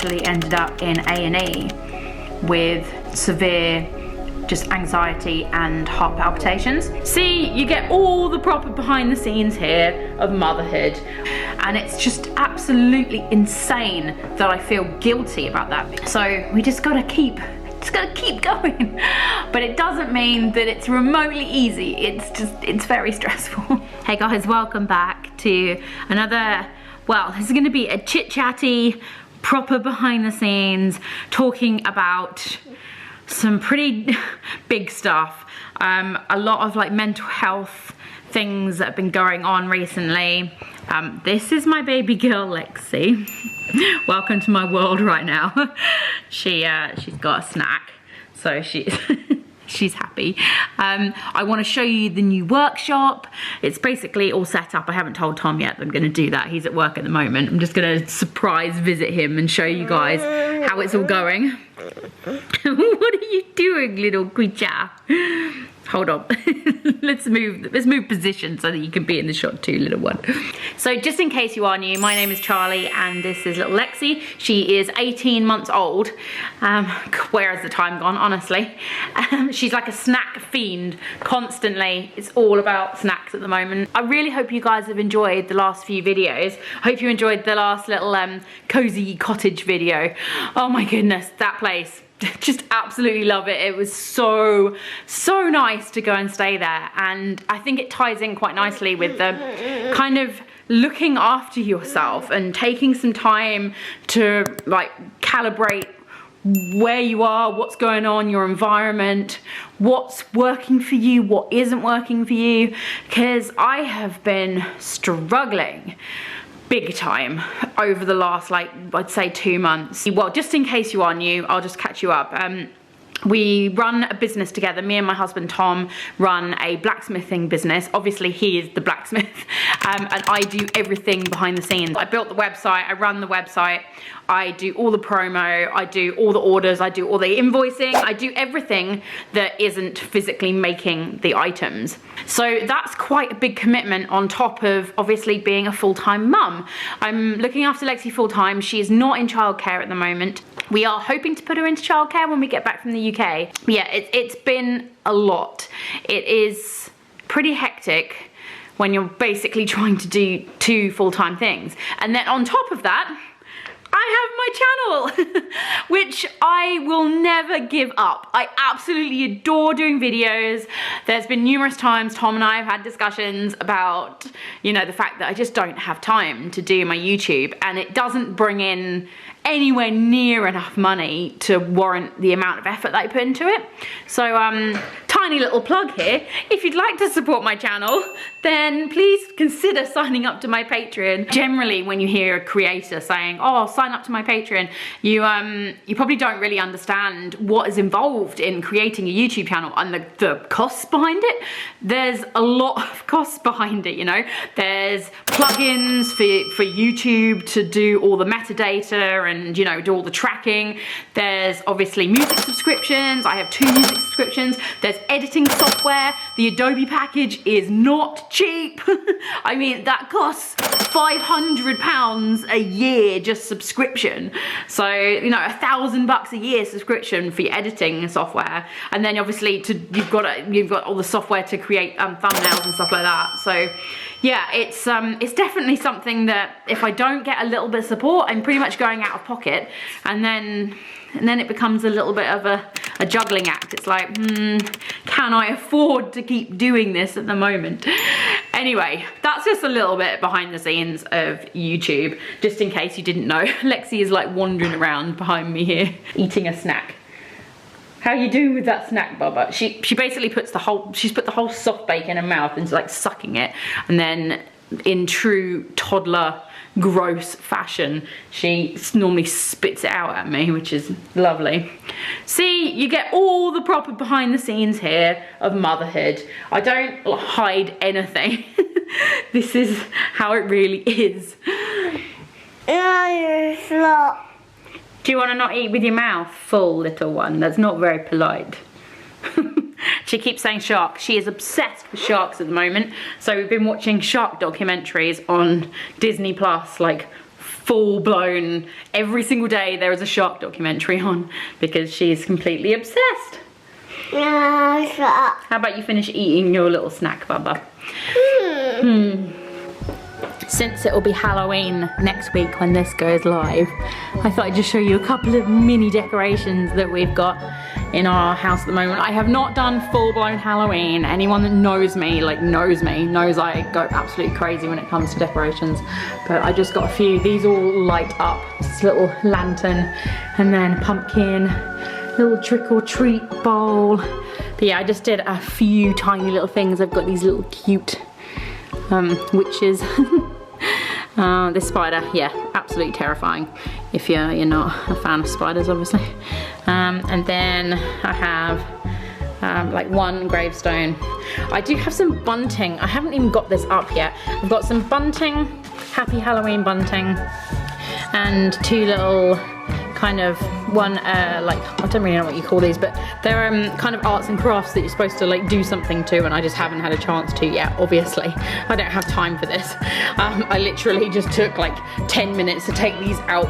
actually ended up in A&E with severe just anxiety and heart palpitations. See, you get all the proper behind the scenes here of motherhood, and it's just absolutely insane that I feel guilty about that. So we just gotta keep going. But it doesn't mean that it's remotely easy. It's very stressful. Hey guys, welcome back to another, well, this is gonna be a chit-chatty, proper behind the scenes, talking about some pretty big stuff. A lot of like mental health things that have been going on recently. This is my baby girl, Lexi. Welcome to my world right now. She's got a snack, so she's happy. I want to show you the new workshop. It's basically all set up. I haven't told Tom yet that I'm going to do that. He's at work at the moment. I'm just going to surprise visit him and show you guys how it's all going. What are you doing, little creature? Hold on. let's move position so that you can be in the shot too, little one. So just in case you are new, my name is Charlie and this is little Lexi. She is 18 months old. Where has the time gone, honestly? She's like a snack fiend constantly. It's all about snacks at the moment. I really hope you guys have enjoyed the last few videos. I hope you enjoyed the last little cozy cottage video. Oh my goodness, that place. Just absolutely love it. It was so nice to go and stay there, and I think it ties in quite nicely with the kind of looking after yourself and taking some time to like calibrate where you are, what's going on, your environment, what's working for you, what isn't working for you, because I have been struggling big time over the last, like, I'd say 2 months. Well, just in case you are new, I'll just catch you up. We run a business together. Me and my husband Tom run a blacksmithing business. Obviously he is the blacksmith, and I do everything behind the scenes. I built the website, I run the website, I do all the promo, I do all the orders, I do all the invoicing, I do everything that isn't physically making the items. So that's quite a big commitment on top of obviously being a full-time mum. I'm looking after Lexi full-time. She is not in childcare at the moment. We are hoping to put her into childcare when we get back from the UK. But yeah, it's been a lot. It is pretty hectic when you're basically trying to do 2 full-time things. And then on top of that, I have my channel, which I will never give up. I absolutely adore doing videos. There's been numerous times Tom and I have had discussions about, you know, the fact that I just don't have time to do my YouTube, and it doesn't bring in anywhere near enough money to warrant the amount of effort that I put into it. So tiny little plug here. If you'd like to support my channel, then please consider signing up to my Patreon. Generally, when you hear a creator saying, oh, sign up to my Patreon, you probably don't really understand what is involved in creating a YouTube channel and the costs behind it. There's a lot of costs behind it, you know. There's plugins for YouTube to do all the metadata and, you know, do all the tracking. There's obviously music subscriptions. I have 2 music subscriptions. There's editing software. The Adobe package is not cheap. I mean, that costs £500 a year just subscription. So, you know, $1,000 a year subscription for your editing software. And then obviously you've got all the software to create thumbnails and stuff like that. So yeah, it's definitely something that if I don't get a little bit of support, I'm pretty much going out of pocket, and then it becomes a little bit of a juggling act. It's like, can I afford to keep doing this at the moment? Anyway, that's just a little bit behind the scenes of YouTube, just in case you didn't know. Lexi is like wandering around behind me here, eating a snack. How are you doing with that snack, Bubba? She basically she's put the whole soft bake in her mouth and is like sucking it, and then in true toddler gross fashion, she normally spits it out at me, which is lovely. See, you get all the proper behind the scenes here of motherhood. I don't hide anything. This is how it really is. Do you want to not eat with your mouth full, little one? That's not very polite. She keeps saying shark. She is obsessed with sharks at the moment. So we've been watching shark documentaries on Disney Plus like full blown, every single day there is a shark documentary on because she's completely obsessed. No, stop. How about you finish eating your little snack, Bubba? Since it will be Halloween next week when this goes live, I thought I'd just show you a couple of mini decorations that we've got in our house at the moment. I have not done full-blown Halloween. Anyone that knows me, knows I go absolutely crazy when it comes to decorations. But I just got a few. These all light up. This little lantern, and then pumpkin, little trick-or-treat bowl. But yeah, I just did a few tiny little things. I've got these little cute witches. This spider, yeah, absolutely terrifying if you're not a fan of spiders, obviously. And then I have like one gravestone. I do have some bunting. I haven't even got this up yet. I've got some bunting, happy Halloween bunting, and two little kind of one like, I don't really know what you call these, but they're kind of arts and crafts that you're supposed to like do something to, and I just haven't had a chance to yet, obviously. I don't have time for this. I literally just took like 10 minutes to take these out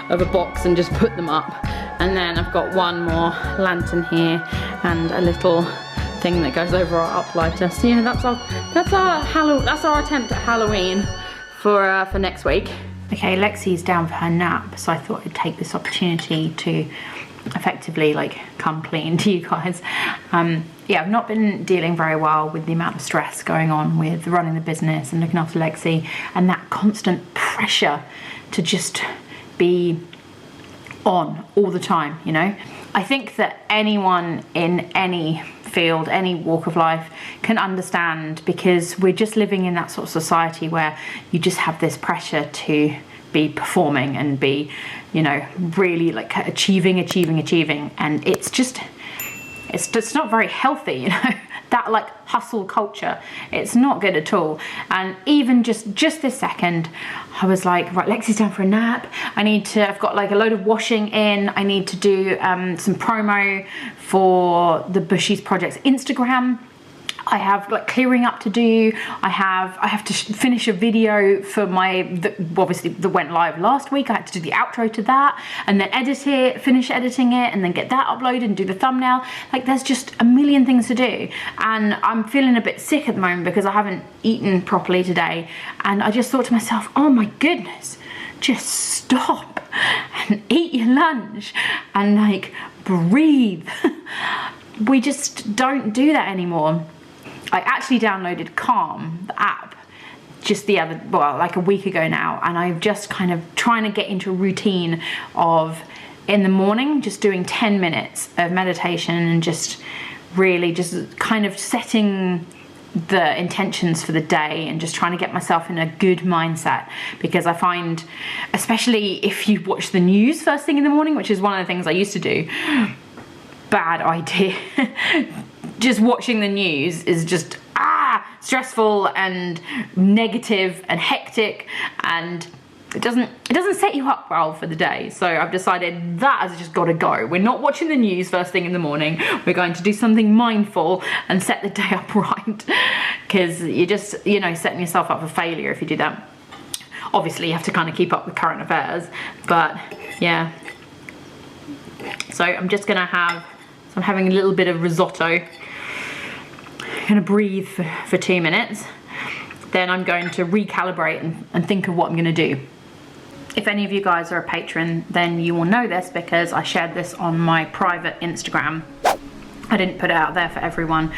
of a box and just put them up. And then I've got one more lantern here and a little thing that goes over our uplighter. So yeah, that's our attempt at Halloween for next week. Okay, Lexi's down for her nap, so I thought I'd take this opportunity to effectively like come clean to you guys. Yeah, I've not been dealing very well with the amount of stress going on with running the business and looking after Lexi, and that constant pressure to just be on all the time, you know? I think that anyone in any field, any walk of life can understand, because we're just living in that sort of society where you just have this pressure to be performing and be, you know, really like achieving, and it's just not very healthy, you know. That like hustle culture, it's not good at all. And even just this second, I was like, right, Lexi's down for a nap. I've got like a load of washing in. I need to do some promo for the Bushies Project's Instagram. I have like clearing up to do. I have to finish a video for obviously that went live last week. I had to do the outro to that, and then edit it, finish editing it, and then get that uploaded and do the thumbnail. Like, there's just a million things to do, and I'm feeling a bit sick at the moment because I haven't eaten properly today. And I just thought to myself, oh my goodness, just stop and eat your lunch and like breathe. We just don't do that anymore. I actually downloaded Calm, the app, just like a week ago now, and I'm just kind of trying to get into a routine of, in the morning, just doing 10 minutes of meditation and just really just kind of setting the intentions for the day and just trying to get myself in a good mindset. Because I find, especially if you watch the news first thing in the morning, which is one of the things I used to do, bad idea. Just watching the news is just stressful and negative and hectic, and it doesn't set you up well for the day. So I've decided that has just got to go. We're not watching the news first thing in the morning. We're going to do something mindful and set the day up right, because you're just, you know, setting yourself up for failure if you do that. Obviously you have to kind of keep up with current affairs, but yeah. So I'm having a little bit of risotto. I'm gonna breathe for 2 minutes. Then I'm going to recalibrate and think of what I'm gonna do. If any of you guys are a patron, then you will know this because I shared this on my private Instagram. I didn't put it out there for everyone.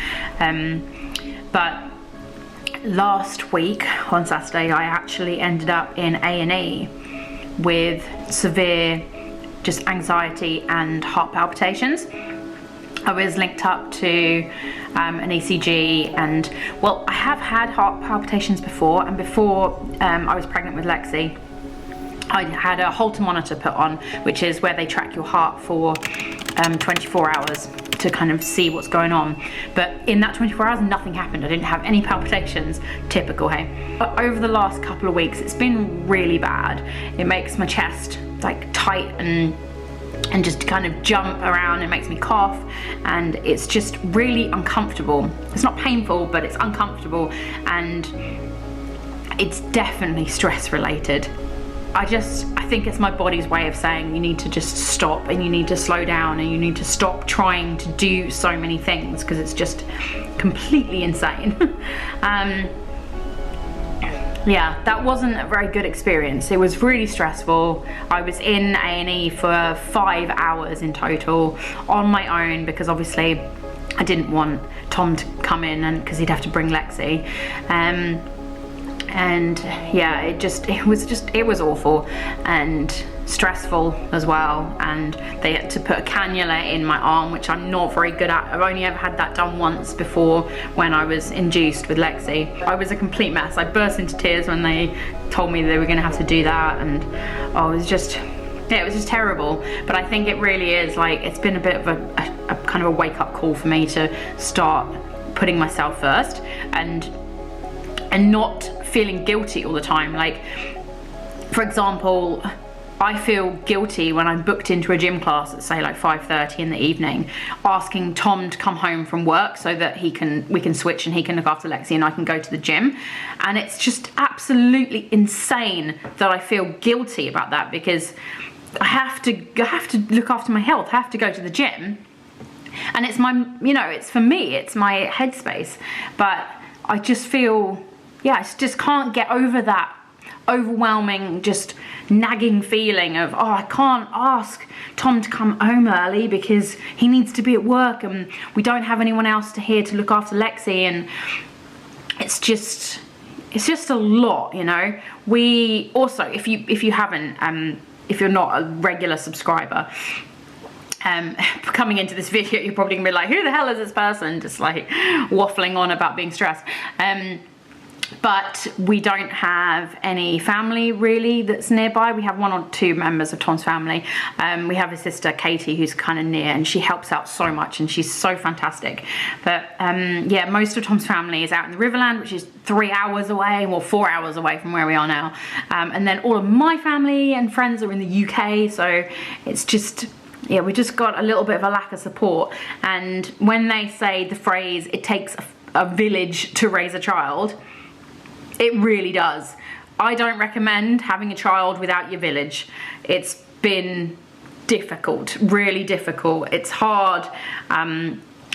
But last week on Saturday, I actually ended up in A&E with severe just anxiety and heart palpitations. I was linked up to an ECG, and well, I have had heart palpitations before, and before I was pregnant with Lexi, I had a Holter monitor put on, which is where they track your heart for 24 hours to kind of see what's going on. But in that 24 hours, nothing happened. I didn't have any palpitations. Typical, hey? But over the last couple of weeks, it's been really bad. It makes my chest like tight and just kind of jump around. It makes me cough, and it's just really uncomfortable. It's not painful, but it's uncomfortable, and it's definitely stress related. I think it's my body's way of saying you need to just stop and you need to slow down and you need to stop trying to do so many things because it's just completely insane. Yeah, that wasn't a very good experience. It was really stressful. I was in A&E for 5 hours in total on my own because obviously I didn't want Tom to come in and because he'd have to bring Lexi. And yeah, it was awful and stressful as well, and they had to put a cannula in my arm, which I'm not very good at. I've only ever had that done once before when I was induced with Lexi. I was a complete mess. I burst into tears when they told me they were gonna have to do that, and it was just terrible. But I think it really is, like, it's been a bit of a kind of a wake-up call for me to start putting myself first and not feeling guilty all the time. Like, for example, I feel guilty when I'm booked into a gym class at say like 5:30 in the evening, asking Tom to come home from work so that we can switch and he can look after Lexi and I can go to the gym. And it's just absolutely insane that I feel guilty about that because I have to look after my health. I have to go to the gym, and it's my, you know, it's for me, it's my headspace. But I just feel, yeah, I just can't get over that overwhelming, just nagging feeling of, oh, I can't ask Tom to come home early because he needs to be at work and we don't have anyone else here to look after Lexi. And it's just a lot, you know. We also, if you haven't, if you're not a regular subscriber, coming into this video, you're probably gonna be like, who the hell is this person just like waffling on about being stressed? But we don't have any family really that's nearby. We have 1 or 2 members of Tom's family. We have his sister Katie, who's kind of near, and she helps out so much and she's so fantastic. But yeah, most of Tom's family is out in the Riverland, which is 3 hours away, well 4 hours away from where we are now. And then all of my family and friends are in the UK, so it's just, yeah, we just got a little bit of a lack of support. And when they say the phrase, it takes a village to raise a child, it really does. I don't recommend having a child without your village. It's been difficult, really difficult. It's hard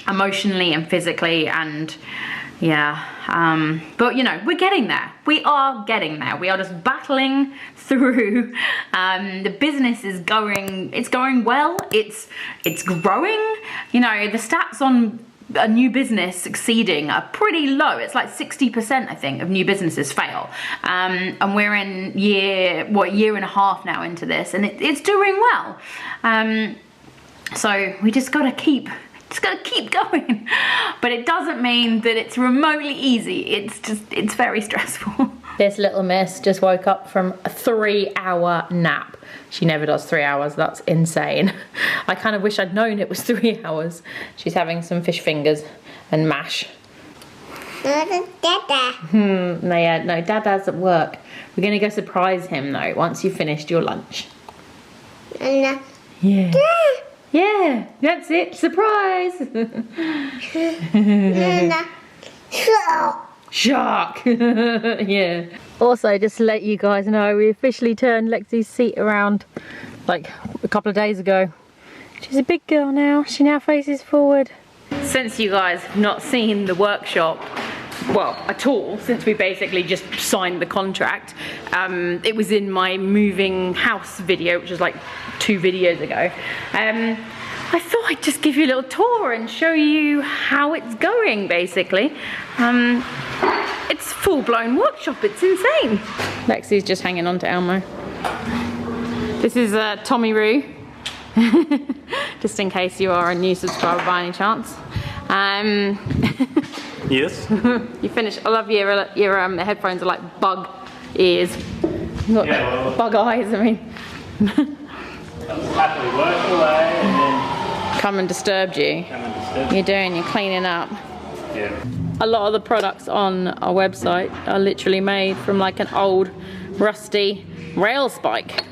emotionally and physically, and yeah, but you know, we're getting there. We are getting there. We are just battling through. The business is going, it's going well. It's growing. You know, the stats on a new business succeeding are pretty low. It's like 60%, I think, of new businesses fail. And we're in year and a half now into this, and it's doing well. So we just gotta keep going. But it doesn't mean that it's remotely easy. It's very stressful. This little miss just woke up from a 3-hour nap. She never does 3 hours, that's insane. I kind of wish I'd known it was 3 hours. She's having some fish fingers and mash. Dada. No, Dada's at work. We're gonna go surprise him though, once you've finished your lunch. Yeah. Yeah, that's it, surprise. Shark. Yeah. Also, just to let you guys know, we officially turned Lexi's seat around like a couple of days ago. She's a big girl now. She now faces forward. Since you guys have not seen the workshop, well, at all, since we basically just signed the contract, it was in my moving house video, which was like 2 videos ago. I thought I'd just give you a little tour and show you how it's going, basically. It's full-blown workshop, it's insane. Lexi's just hanging on to Elmo. This is Tommy Roo, just in case you are a new subscriber by any chance. Yes. You finished. I love your the headphones are like bug ears, not bug eyes. I mean. Happily working away and then come and disturbed you. You're cleaning up. Yeah. A lot of the products on our website are literally made from like an old rusty rail spike.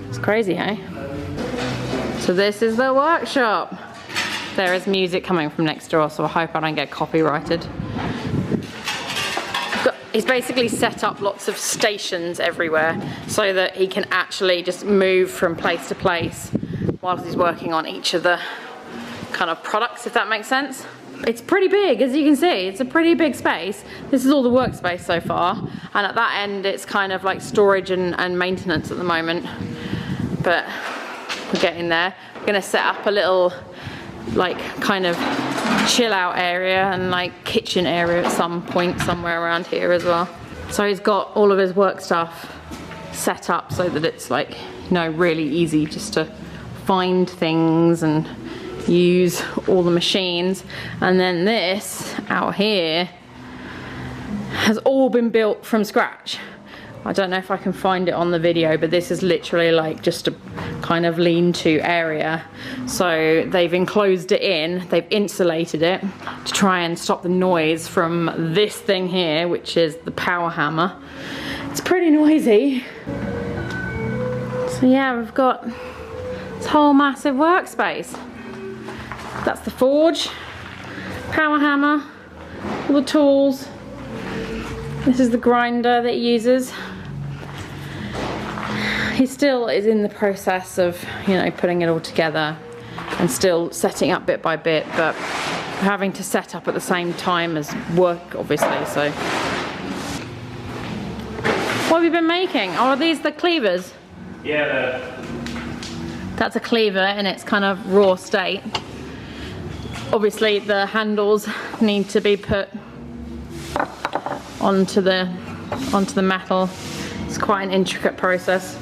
It's crazy, hey? So this is the workshop. There is music coming from next door, so I hope I don't get copyrighted. he's basically set up lots of stations everywhere so that he can actually just move from place to place whilst he's working on each of the kind of products, if that makes sense. It's pretty big, as you can see. It's a pretty big space. This is all the workspace so far, and at that end it's kind of like storage and maintenance at the moment, but we're getting there. We're gonna set up a little like kind of chill out area and like kitchen area at some point somewhere around here as well. So he's got all of his work stuff set up so that it's like, you know, really easy just to find things and use all the machines. And then this out here has all been built from scratch. I don't know if I can find it on the video, but this is literally like just a kind of lean-to area. So they've enclosed it in, they've insulated it to try and stop the noise from this thing here, which is the power hammer. It's pretty noisy. So yeah, we've got this whole massive workspace. That's the forge, power hammer, all the tools. This is the grinder that he uses. He still is in the process of, you know, putting it all together and still setting up bit by bit, but having to set up at the same time as work, obviously, so. What have you been making? Oh, are these the cleavers? Yeah. That's a cleaver in its kind of raw state. Obviously the handles need to be put onto the metal. It's quite an intricate process.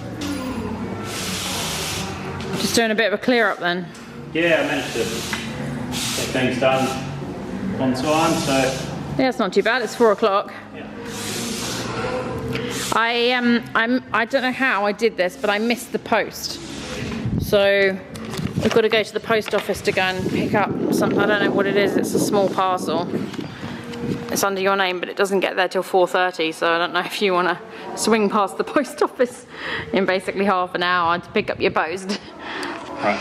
Just doing a bit of a clear up then. Yeah, I managed to get things done on time, so. Yeah, it's not too bad. It's 4 o'clock. Yeah. I don't know how I did this, but I missed the post. So we've got to go to the post office to go and pick up something. I don't know what it is. It's a small parcel. It's under your name, but it doesn't get there till 4:30, so I don't know if you want to swing past the post office in basically half an hour to pick up your post. Right.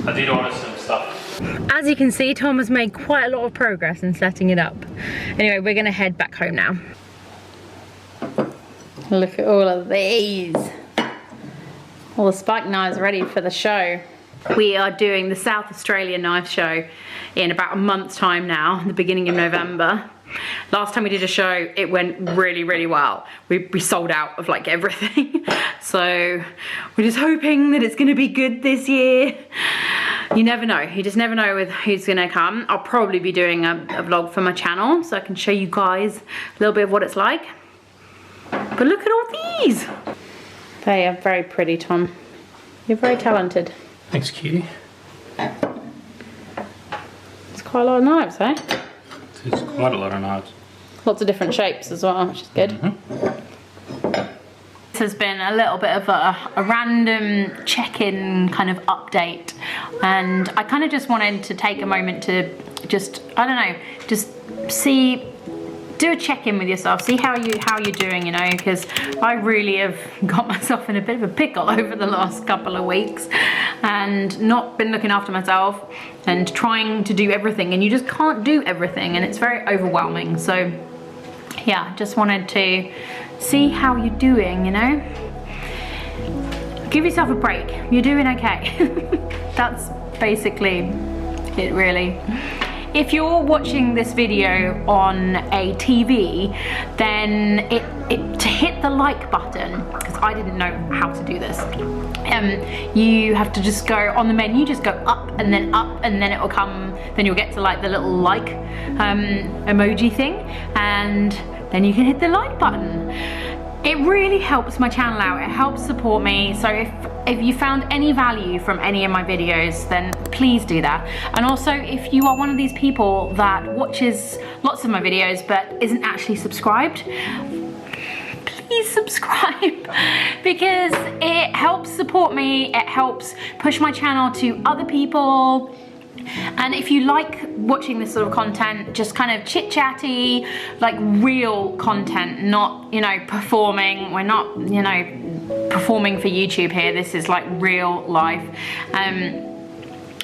I did order some stuff. As you can see, Tom has made quite a lot of progress in setting it up. Anyway, we're going to head back home now. Look at all of these. All the spike knives ready for the show. We are doing the South Australia knife show in about a month's time now, the beginning of November. Last time we did a show, it went really, really well. We sold out of like everything. So we're just hoping that it's gonna be good this year. You never know, you just never know with who's gonna come. I'll probably be doing a vlog for my channel so I can show you guys a little bit of what it's like. But look at all these. They are very pretty, Tom. You're very talented. Thanks, cutie. It's quite a lot of knives, eh? It's quite a lot of knives. Lots of different shapes as well, which is good. This has been a little bit of a random check-in kind of update, and I kind of just wanted to take a moment to just, I don't know, just do a check-in with yourself, see how you're doing, you know, because I really have got myself in a bit of a pickle over the last couple of weeks and not been looking after myself and trying to do everything, and you just can't do everything, and it's very overwhelming. So yeah, just wanted to see how you're doing, you know. Give yourself a break, you're doing okay. That's basically it, really. If you're watching this video on a TV, then to hit the like button, because I didn't know how to do this, you have to just go on the menu, just go up, and then it will come, then you'll get to like the little like emoji thing, and then you can hit the like button. It really helps my channel out, it helps support me, so if you found any value from any of my videos, then please do that. And also, if you are one of these people that watches lots of my videos but isn't actually subscribed, please subscribe, because it helps support me, it helps push my channel to other people. And if you like watching this sort of content, just kind of chit-chatty, like real content, not, you know, performing, we're not, you know, performing for YouTube here, this is like real life.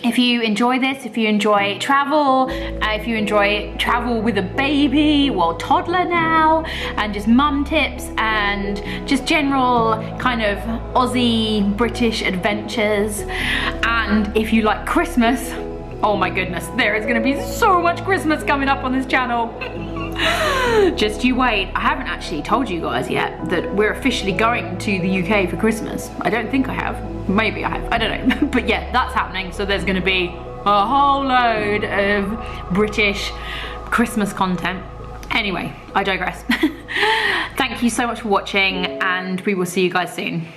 If you enjoy this, if you enjoy travel, if you enjoy travel with a baby, well, toddler now, and just mum tips and just general kind of Aussie British adventures, and if you like Christmas, oh my goodness, there is going to be so much Christmas coming up on this channel. Just you wait. I haven't actually told you guys yet that we're officially going to the UK for Christmas. I don't think I have. Maybe I have. I don't know. But yeah, that's happening. So there's going to be a whole load of British Christmas content. Anyway, I digress. Thank you so much for watching, and we will see you guys soon.